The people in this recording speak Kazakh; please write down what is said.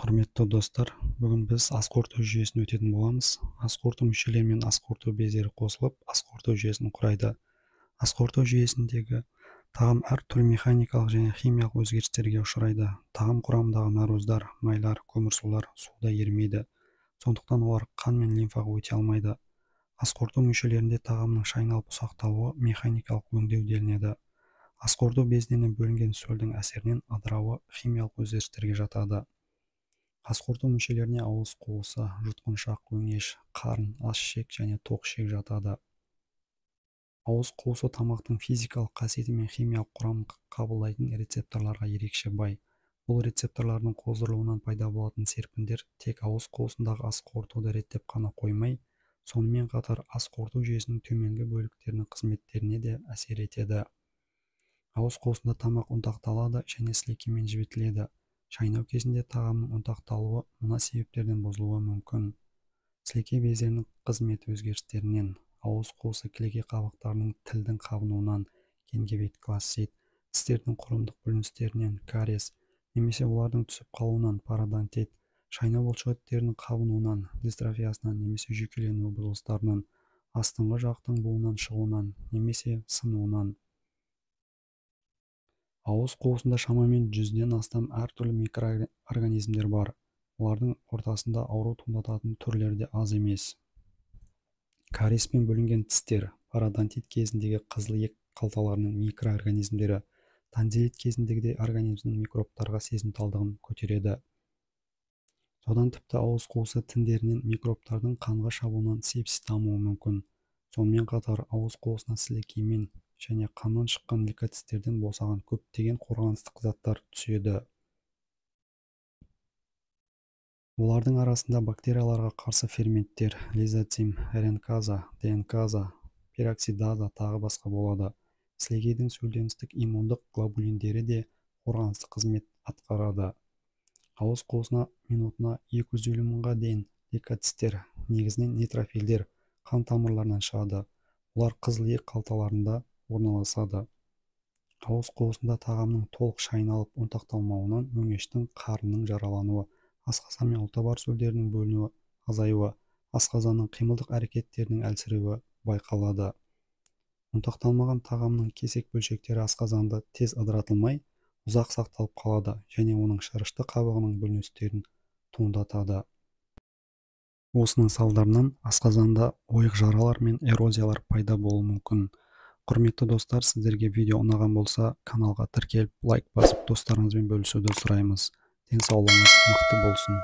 Құрметті достар, бүгін біз ас қорыту жүйесін өтетін боламыз. Ас қорыту мүшелері мен ас қорыту бездері қосылып, ас қорыту жүйесін құрайды. Ас қорыту жүйесіндегі тағам әртүрлі механикалық және химиялық өзгерістерге ұшырайды. Тағам құрамындағы нароздар, майлар, көмірсулар суда ерімейді, сондықтан олар қан мен лимфаға өте алмайды. Ас қорыту мүшелерінде тағамның шайналып ұсақталуы механикалық өңдеу делінеді. Ас қорыту безінен бөлінген сөлдің әсерінен ыдырауы химиялық өзгерістерге жатады. Ас қорыту мүшелеріне ауыз қуысы, жұтқыншақ, өңеш, қарын, ас ішек және тоқ ішек жатады. Ауыз қуысы тамақтың физикалық қасиеті мен химиялық құрамын қабылдайтын рецепторларға ерекше бай. Бұл рецепторлардың қоздырылуынан пайда болатын серпіндер тек ауыз қуысындағы ас қорытуды реттеп қана қоймай, сонымен қатар ас қорыту жүйесінің төменгі бөліктерінің қызметтеріне де әсер етеді. Ауыз қуысында тамақ ұнтақталады және сілекеймен жібітіледі. Шайнау кезінде тағамның ұнтақталуы мына себептерден бұзылуы мүмкін. Сілекей бездерінің қызметі өзгерістерінен, ауыз қуысы кілегей қабықтарының тілдің қабынуынан, гингивит, классит, тістердің құрылымдық бүліністерінен, кариес, немесе олардың түсіп қалуынан, пародонтит, шайнау бұлшықеттерінің қабынуынан, дистрофиясынан немесе жүйкеленуі бұзылыстарынан, астыңғы жақтың буынан шығуынан немесе сынуынан. Ауыз қуысында шамамен 100-ден астам әртүрлі микроорганизмдер бар. Олардың ортасында ауру туындататын түрлері де аз емес. Кариеспен бөлінген тістер, пародонтит кезіндегі қызыл иек қалталарының микроорганизмдері, тонзиллит кезіндегідей организмнің микробтарға сезімталдығын көтереді. Содан тіпті ауыз қуысы тіндерінен микробтардың қанға шабуынан сепсис дамуы мүмкін. Сонымен қатар ауыз қуысына сілекеймен және қаннан шыққан лейкоциттерден босаған көптеген қорғаныстық заттар түседі. Олардың арасында бактерияларға қарсы ферменттер, лизоцим, РНКаза, ДНКаза, пероксидаза тағы басқа болады. Сілекейдің сөлденістік иммундық глобулиндері де қорғаныстық қызмет атқарады. Ауыз қуысына минутына 250 мыңға дейін лейкоциттер, негізінен нейтрофильдер, қан тамырларынан шығады. Олар қызыл иек қалталарында орналасады. Ауыз қуысында тағамның толық шайналып ұнтақталмауынан өңештің, қарынның жаралануы, асқазан мен ұлтабар сөлдерінің бөлінуі, азаюы, асқазанның қимылдық әрекеттерінің әлсіреуі байқалады. Ұнтақталмаған тағамның кесек бөлшектері асқазанда тез ыдыратылмай, ұзақ сақталып қалады және оның шырышты қабығының бүліністерін туындатады. Осының салдарынан асқазанда ойық жаралар мен эрозиялар пайда болуы мүмкін. Құрметті достар, сіздерге видео ұнаған болса, каналға тіркеліп, лайк басып, достарыңызбен бөлісуді сұраймыз. Денсаулығыңыз мықты болсын.